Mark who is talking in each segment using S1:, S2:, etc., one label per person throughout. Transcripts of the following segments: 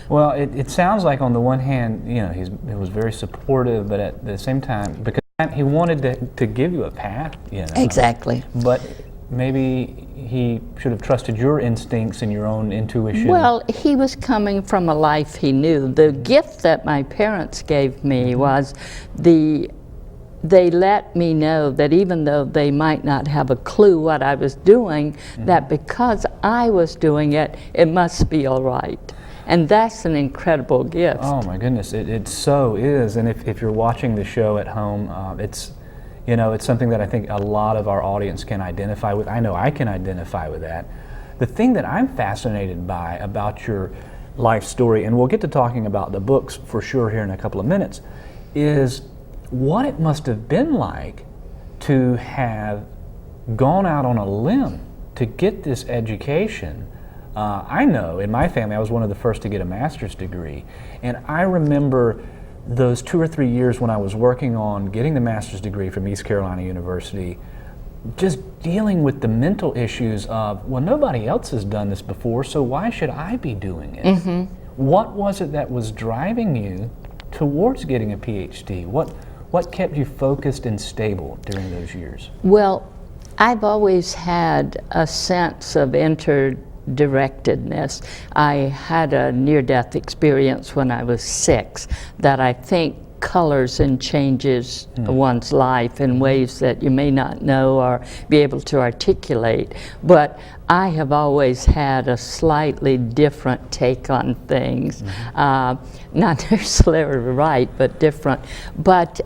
S1: Well, it sounds like on the one hand, you know, he was very supportive, but at the same time, because he wanted to give you a path, you know.
S2: Exactly.
S1: But maybe he should have trusted your instincts and your own intuition.
S2: Well, he was coming from a life he knew. The gift that my parents gave me was they let me know that even though they might not have a clue what I was doing, that because I was doing it, it must be all right. And that's an incredible gift.
S1: Oh my goodness, it so is. And if you're watching the show at home, it's, you know, it's something that I think a lot of our audience can identify with. I know I can identify with that. The thing that I'm fascinated by about your life story, and we'll get to talking about the books for sure here in a couple of minutes, is what it must have been like to have gone out on a limb to get this education. I know in my family I was one of the first to get a master's degree, and I remember those 2 or 3 years when I was working on getting the master's degree from East Carolina University, just dealing with the mental issues of, well, nobody else has done this before, so why should I be doing it? What was it that was driving you towards getting a PhD? What kept you focused and stable during those years?
S2: Well, I've always had a sense of directedness. I had a near-death experience when I was 6 that I think colors and changes one's life in ways that you may not know or be able to articulate. But I have always had a slightly different take on things. Not necessarily right, but different. But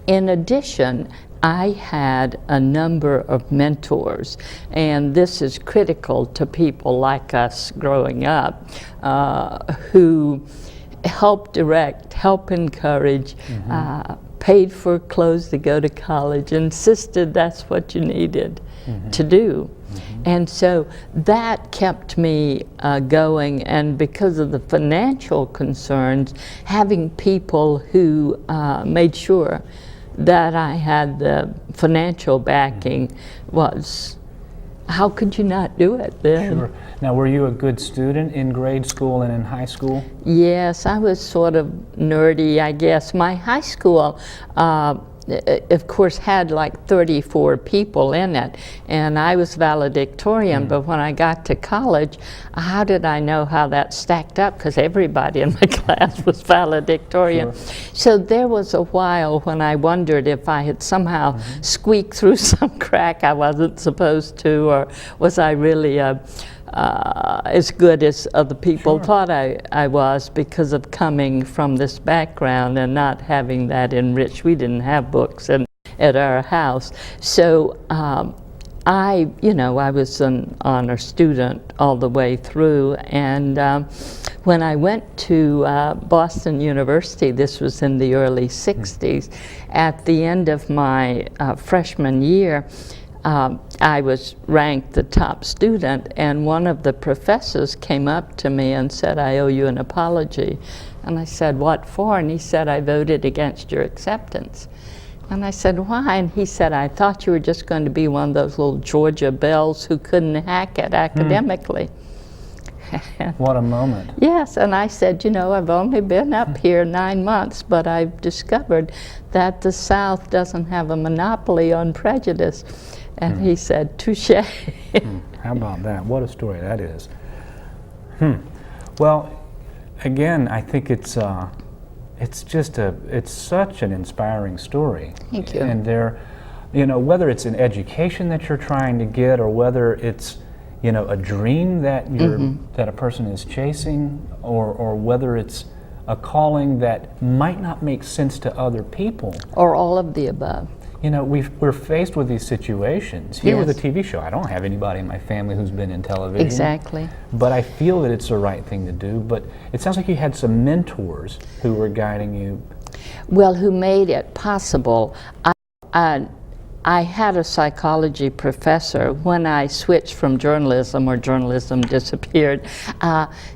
S2: in addition, I had a number of mentors, and this is critical to people like us growing up, who help direct, help encourage, paid for clothes to go to college, insisted that's what you needed to do. And so that kept me going, and because of the financial concerns, having people who made sure that I had the financial backing was, how could you not do it then?
S1: Sure. Now, were you a good student in grade school and in high school?
S2: Yes, I was sort of nerdy, I guess. My high school, of course, had like 34 people in it, and I was valedictorian, but when I got to college, how did I know how that stacked up? Because everybody in my class was valedictorian.
S1: Sure.
S2: So there was a while when I wondered if I had somehow squeaked through some crack I wasn't supposed to, or was I really as good as other people thought I was, because of coming from this background and not having that enriched. We didn't have books at our house. So I was an honor student all the way through, and when I went to Boston University, this was in the early 60s, at the end of my freshman year, I was ranked the top student, and one of the professors came up to me and said, "I owe you an apology." And I said, "What for?" And he said, "I voted against your acceptance." And I said, "Why?" And he said, "I thought you were just going to be one of those little Georgia belles who couldn't hack it academically."
S1: What a moment.
S2: Yes, and I said, "You know, I've only been up here 9 months, but I've discovered that the South doesn't have a monopoly on prejudice." And he said, "Touché."
S1: How about that? What a story that is. Well, again, I think it's such an inspiring story.
S2: Thank you.
S1: And whether it's an education that you're trying to get, or whether it's, a dream that that a person is chasing, or whether it's a calling that might not make sense to other people.
S2: Or all of the above.
S1: We're faced with these situations. Here with a TV show, I don't have anybody in my family who's been in television.
S2: Exactly.
S1: But I feel that it's the right thing to do. But it sounds like you had some mentors who were guiding you.
S2: Well, who made it possible. I had a psychology professor when I switched from journalism, or journalism disappeared,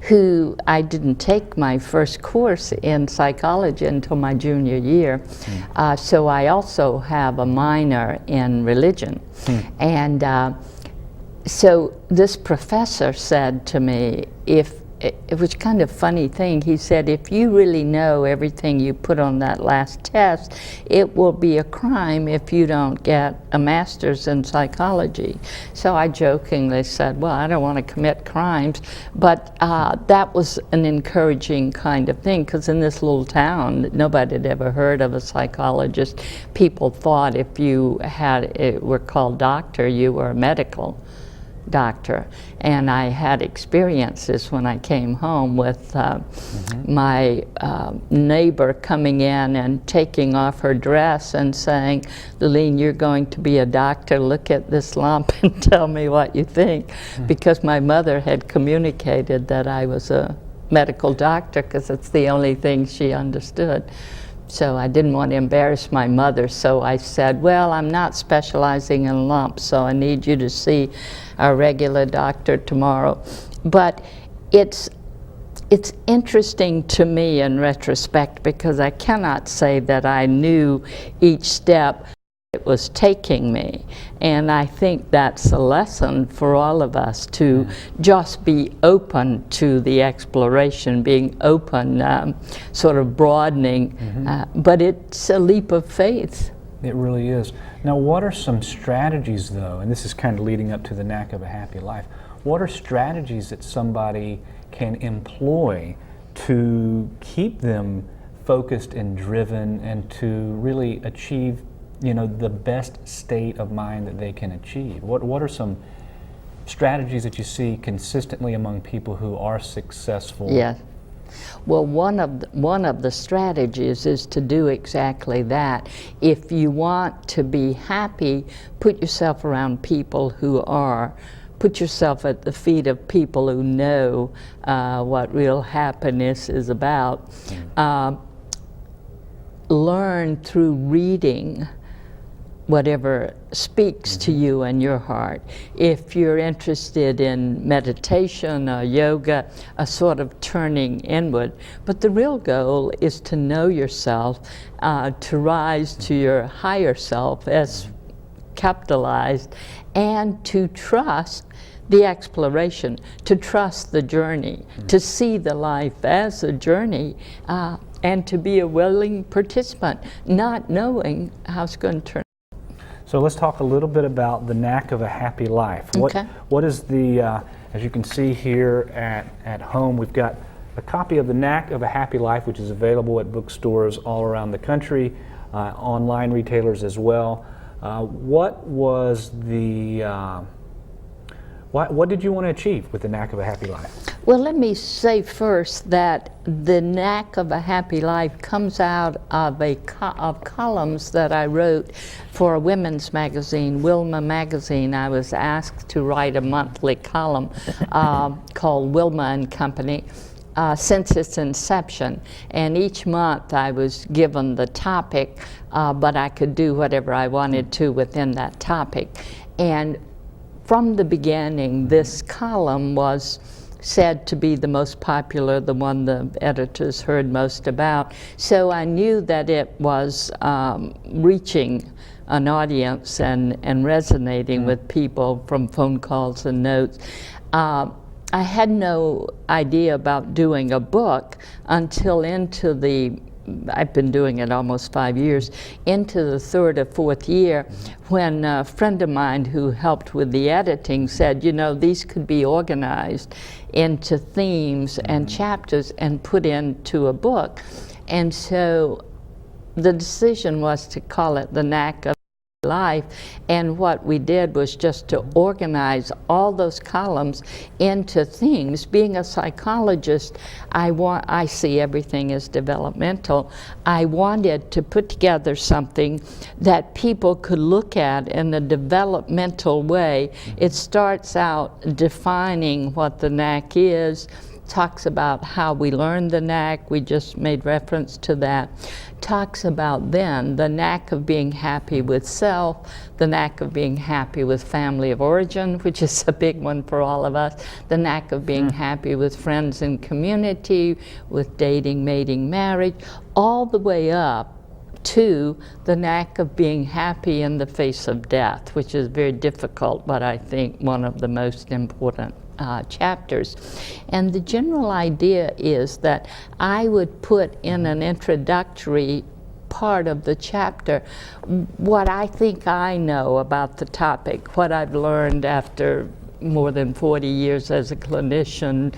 S2: who I didn't take my first course in psychology until my junior year. So I also have a minor in religion. And so this professor said to me, it was kind of funny thing. He said, if you really know everything you put on that last test, it will be a crime if you don't get a master's in psychology. So I jokingly said, well, I don't want to commit crimes, but that was an encouraging kind of thing, because in this little town, nobody had ever heard of a psychologist. People thought if you were called doctor, you were a medical doctor. And I had experiences when I came home with my neighbor coming in and taking off her dress and saying, Luleen, you're going to be a doctor, look at this lump and tell me what you think. Because my mother had communicated that I was a medical doctor, because it's the only thing she understood. So I didn't want to embarrass my mother, so I said, well, I'm not specializing in lumps, so I need you to see a regular doctor tomorrow. But it's interesting to me in retrospect, because I cannot say that I knew each step it was taking me. And I think that's a lesson for all of us, to just be open to the exploration, being open, sort of broadening, but it's a leap of faith.
S1: It really is. Now, what are some strategies, though, and this is kind of leading up to the knack of a happy life, what are strategies that somebody can employ to keep them focused and driven and to really achieve, you know, the best state of mind that they can achieve? What are some strategies that you see consistently among people who are successful?
S2: Yes. Well, one of the strategies is to do exactly that. If you want to be happy, put yourself around people who are. Put yourself at the feet of people who know what real happiness is about. Learn through reading whatever speaks to you and your heart. If you're interested in meditation or yoga, a sort of turning inward. But the real goal is to know yourself, to rise to your higher self, as capitalized, and to trust the exploration, to trust the journey, to see the life as a journey, and to be a willing participant, not knowing how it's going to turn.
S1: So let's talk a little bit about the knack of a happy life.
S2: Okay.
S1: What is the, as you can see here at home, we've got a copy of the Knack of a Happy Life, which is available at bookstores all around the country, online retailers as well. What was the, what did you want to achieve with the Knack of a Happy Life?
S2: Well, let me say first that the Knack of a Happy Life comes out of of columns that I wrote for a women's magazine, Wilma Magazine. I was asked to write a monthly column called Wilma and Company since its inception. And each month I was given the topic, but I could do whatever I wanted to within that topic. And from the beginning, this column was said to be the most popular, the one the editors heard most about. So I knew that it was reaching an audience and resonating with people from phone calls and notes. I had no idea about doing a book until into the, I've been doing it almost 5 years, into the third or fourth year, when a friend of mine who helped with the editing said, you know, these could be organized into themes and chapters and put into a book. And so the decision was to call it The Knack of Life, and what we did was just to organize all those columns into themes. Being a psychologist, I see everything as developmental. I wanted to put together something that people could look at in a developmental way. It starts out defining what the knack is, talks about how we learn the knack, we just made reference to that, talks about then the knack of being happy with self, the knack of being happy with family of origin, which is a big one for all of us, the knack of being happy with friends and community, with dating, mating, marriage, all the way up to the knack of being happy in the face of death, which is very difficult, but I think one of the most important. chapters. And the general idea is that I would put in an introductory part of the chapter what I think I know about the topic, what I've learned after more than 40 years as a clinician,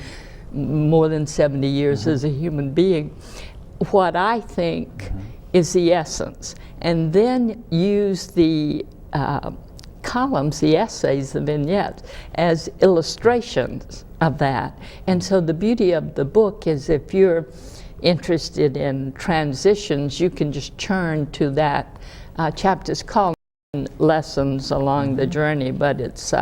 S2: more than 70 years as a human being, what I think is the essence, and then use the columns, the essays, the vignettes, as illustrations of that. And so the beauty of the book is if you're interested in transitions, you can just turn to that chapter's called Lessons Along the Journey, but it's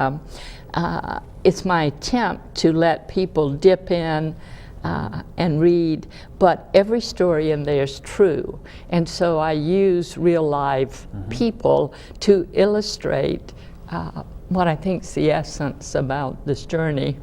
S2: my attempt to let people dip in and read, but every story in there is true. And so I use real live people to illustrate what I think is the essence about this journey.